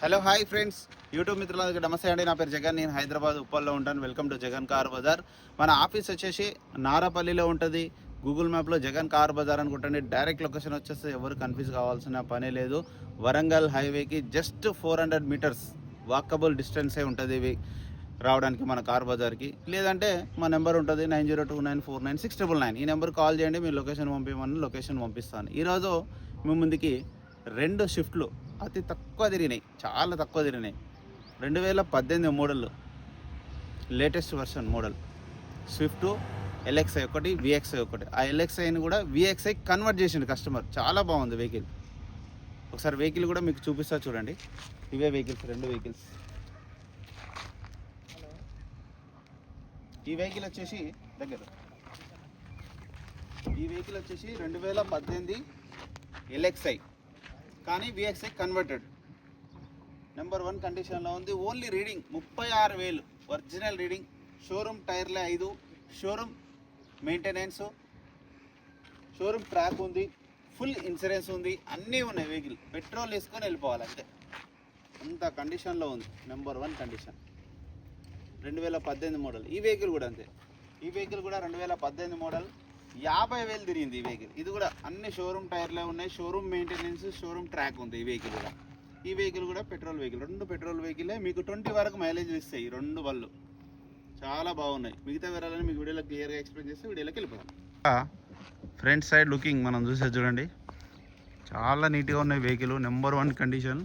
Hello hi friends, YouTube మిత్రులందరికీ నమస్తే అండి. నా పేరు జగన్. నేను హైదరాబాద్ ఉప్పల్లో ఉంటాను. Welcome to Jagan car Bazar. మన ఆఫీస్ వచ్చేసి నారాపల్లిలో ఉంటుంది. గూగుల్ మ్యాప్లో జగన్ కార్ బజార్ అనుకుంటుంది. డైరెక్ట్ లొకేషన్ వచ్చేస్తే ఎవరు కన్ఫ్యూజ్ కావాల్సిన పనే లేదు. వరంగల్ హైవేకి జస్ట్ 400 మీటర్స్ వాకబుల్ డిస్టెన్సే ఉంటుంది ఇవి రావడానికి మన కార్ బజార్కి. లేదంటే మా నెంబర్ ఉంటుంది 9029499699. ఈ నెంబర్ కాల్ చేయండి, మీ లొకేషన్ పంపించమని లొకేషన్ పంపిస్తాను. ఈరోజు మీ ముందుకి 2 షిఫ్ట్లు అతి తక్కువ తిరిగినాయి, చాలా తక్కువ తిరిగినాయి. 2018 model, latest version model Swift LXi ఒకటి, విఎక్స్ఐ ఒకటి. ఆ ఎల్ఎక్స్ఐని కూడా విఎక్స్ఐ కన్వర్ట్ చేసిండు కస్టమర్. చాలా బాగుంది వెహికల్. ఒకసారి వెహికల్ కూడా మీకు చూపిస్తా చూడండి. ఇవే వెహికల్స్, 2 వెహికల్స్. ఈ వెహికల్ వచ్చేసి ఈ వెహికల్ వచ్చేసి 2018 ఎల్ఎక్స్ఐ కానీ విఎక్స్ఐ కన్వర్టెడ్. నెంబర్ 1 కండిషన్లో ఉంది. Only reading 36,000 original reading. Showroom టైర్లే 5, షోరూమ్ మెయింటెనెన్స్, షోరూమ్ ట్రాక్ ఉంది, ఫుల్ ఇన్సూరెన్స్ ఉంది, అన్నీ ఉన్నాయి. వెహికల్ పెట్రోల్ వేసుకొని వెళ్ళిపోవాలి అంతే, అంత కండిషన్లో ఉంది. Number 1 condition. 2018 మోడల్. ఈ వెహికల్ కూడా అంతే. ఈ వెహికల్ కూడా 2018 మోడల్, 50,000 తిరిగింది ఈ వెహికల్. ఇది కూడా అన్ని షోరూమ్ టైర్లే ఉన్నాయి, షోరూమ్ మెయింటెనెన్స్, షోరూమ్ ట్రాక్ ఉంది ఈ వెహికల్ కూడా. ఈ వెహికల్ కూడా పెట్రోల్ వెహికల్. 2 పెట్రోల్ వెహికలే. మీకు 20 వరకు మైలేజ్ ఇస్తాయి ఈ 2 బళ్ళు. చాలా బాగున్నాయి. మిగతా వివరాలని మీకు వీడియోలో క్లియర్గా ఎక్స్ప్లెయిన్ చేస్తే వీడియోలోకి వెళ్ళిపోతాం. ఫ్రంట్ సైడ్ లుకింగ్ మనం చూసే చూడండి, చాలా నీట్గా ఉన్నాయి వెహికల్. Number 1 condition.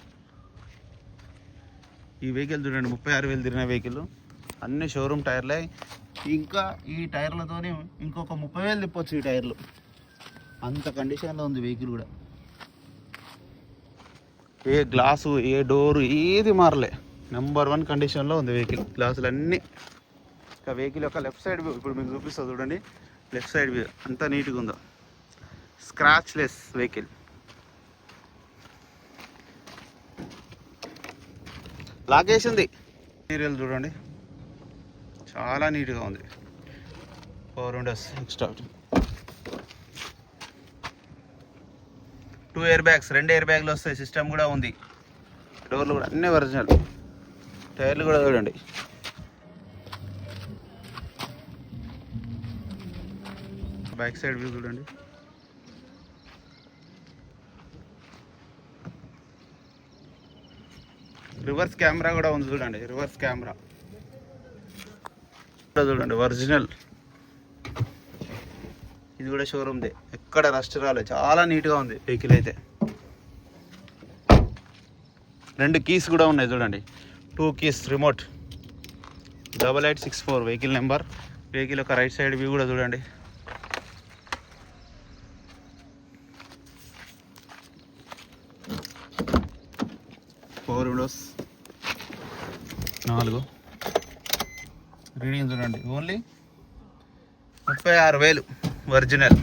ఈ వెహికల్ చూడండి, 36,000 తిరిగిన వెహికల్. అన్ని షోరూమ్ టైర్లే. ఇంకా ఈ టైర్లతో ఇంకొక 30,000 తిప్పొచ్చు ఈ టైర్లు, అంత కండిషన్లో ఉంది వెహికల్ కూడా. ఏ గ్లాసు, ఏ డోరు, ఏది మారలే. నెంబర్ 1 కండిషన్లో ఉంది వెహికల్. గ్లాసులు అన్నీ. ఇంకా వెహికల్ యొక్క లెఫ్ట్ సైడ్ వ్యూ ఇప్పుడు మీకు చూపిస్తుంది చూడండి. లెఫ్ట్ సైడ్ వ్యూ అంత నీట్గా ఉందో, స్క్రాచ్ లెస్ వెహికల్. లాగేసింది. మెటీరియల్ చూడండి, చాలా నీట్గా ఉంది. 4 Windows extra, 2 air bags, 2 air బ్యాగ్లు వస్తాయి. సిస్టమ్ కూడా ఉంది. డోర్లు కూడా అన్నీ ఒరిజినల్. టైర్లు కూడా చూడండి. బ్యాక్ సైడ్ వ్యూ చూడండి. రివర్స్ కెమెరా కూడా ఉంది చూడండి. రివర్స్ కెమెరా చూడండి, ఒరిజినల్. ఇది కూడా షోరూమ్దే, ఎక్కడ రస్ట్ రాలేదు. చాలా నీట్గా ఉంది వెహికల్ అయితే. 2 కీస్ కూడా ఉన్నాయి చూడండి. 2 keys, remote. 8864 vehicle number. Vehicle యొక్క రైట్ సైడ్ వ్యూ కూడా చూడండి. Four Windows, 4. రీడింగ్ చూడండి, only 36,000 original.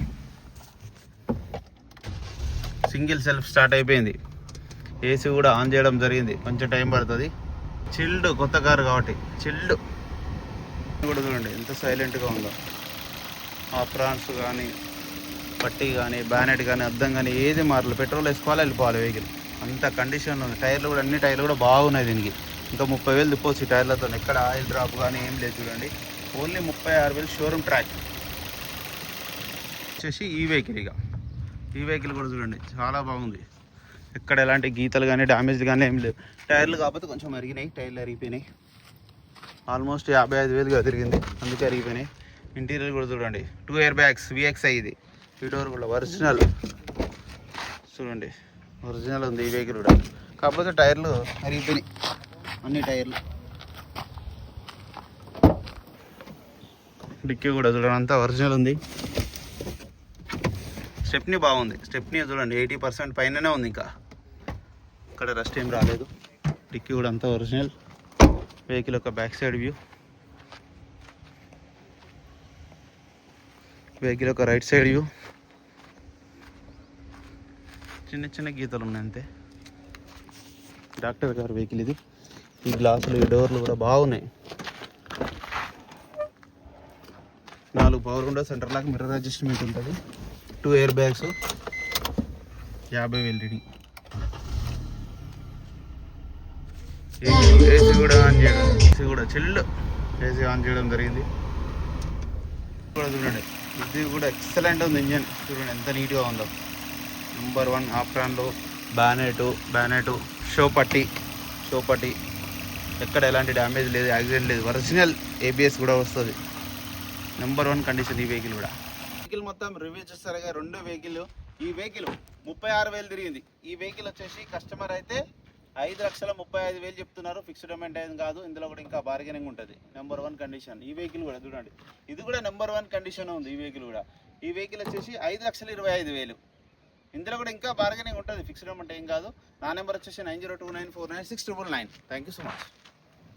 Single self start అయిపోయింది. ఏసీ కూడా ఆన్ చేయడం జరిగింది, కొంచెం టైం పడుతుంది. చిల్డ్, కొత్త కారు కాబట్టి చిల్డ్ కూడా చూడండి ఎంత సైలెంట్గా ఉందో. ఆ ప్రాన్స్ కానీ, పట్టీ కానీ, బ్యానెట్ కానీ, అద్దం కానీ ఏది మారలేదు. పెట్రోల్ వేసుకోవాలి, వెళ్ళిపోవాలి వెహికల్. అంత కండిషన్లో ఉంది. టైర్లు కూడా, అన్ని టైర్లు కూడా బాగున్నాయి దీనికి. ఇంకా 30,000 తిప్పొచ్చు ఈ టైర్లతో. ఎక్కడ ఆయిల్ డ్రాప్ కానీ ఏం లేదు చూడండి. Only 36,000 showroom track. వచ్చేసి ఈ వెహికల్. ఇక ఈ వెహికల్ కూడా చూడండి, చాలా బాగుంది. ఎక్కడ ఎలాంటి గీతలు కానీ, డ్యామేజ్ కానీ ఏం లేవు. టైర్లు కాకపోతే కొంచెం అరిగినాయి, టైర్లు అరిగిపోయినాయి. ఆల్మోస్ట్ 55,000గా తిరిగింది, అందుకే అరిగిపోయినాయి. ఇంటీరియర్ కూడా చూడండి, 2 ఎయిర్ బ్యాగ్స్, విఎక్స్ఐ ఇది. ఈ డోర్ కూడా ఒరిజినల్ చూడండి, ఒరిజినల్ ఉంది ఈ వెహికల్ కూడా. కాకపోతే టైర్లు అరిగిపోయినాయి, అన్ని టైర్లు. డిక్కీ కూడా చూడండి, అంతా ఒరిజినల్ ఉంది. స్టెప్నీ బాగుంది. స్టెప్నీ చూడండి 80% పైననే ఉంది. ఇంకా ఇక్కడ రస్ట్ ఏం రాలేదు. డిక్కీ కూడా అంతా ఒరిజినల్. వెహికల్ యొక్క బ్యాక్ సైడ్ వ్యూ, వెహికల్ యొక్క రైట్ సైడ్ వ్యూ. చిన్న చిన్న గీతలు ఉన్నాయి అంతే. డాక్టర్ గారు వెహికల్ ఇది. ఈ గ్లాసులు, ఈ డోర్లు కూడా బాగున్నాయి. 4 power window, centre lock, mirror adjustment ఉంటుంది. 2 ఎయిర్ బ్యాగ్స్, 50,000 రీడింగ్. ఏసీ కూడా ఆన్ చేయడం, ఏసీ కూడా చిల్లు ఏసీ ఆన్ చేయడం జరిగింది. కూడా చూడండి, ఇది కూడా ఎక్సలెంట్ ఉంది ఇంజన్. చూడండి ఎంత నీట్గా ఉందో. నెంబర్ 1 ఆప్రాన్లో బ్యానెటు షో పట్టి ఎక్కడ ఎలాంటి డ్యామేజ్ లేదు, యాక్సిడెంట్ లేదు. ఒరిజినల్ ఏబిఎస్ కూడా వస్తుంది. నెంబర్ 1 కండిషన్ ఈ వెహికల్ కూడా. వెహికల్ మొత్తం రివ్యూ చేస్తారుగా, 2 వెహికల్. ఈ వెహికల్ 36,000 తిరిగింది. ఈ వెహికల్ వచ్చేసి కస్టమర్ అయితే 5,35,000 చెప్తున్నారు. ఫిక్స్డ్ అమౌంట్ ఏం కాదు. ఇందులో కూడా ఇంకా బార్గెనింగ్ ఉంటుంది. నెంబర్ 1 కండిషన్ ఈ వెహికల్ కూడా చూడండి. ఇది కూడా నెంబర్ 1 కండిషన్ ఉంది ఈ వెహికల్ కూడా. ఈ వెహికల్ వచ్చేసి 5,25,000. ఇందులో కూడా ఇంకా బార్గెనింగ్ ఉంటుంది. ఫిక్స్డ్ అమౌంట్ ఏం కాదు. నా నెంబర్ వచ్చేసి 9029496999. Thank you so much.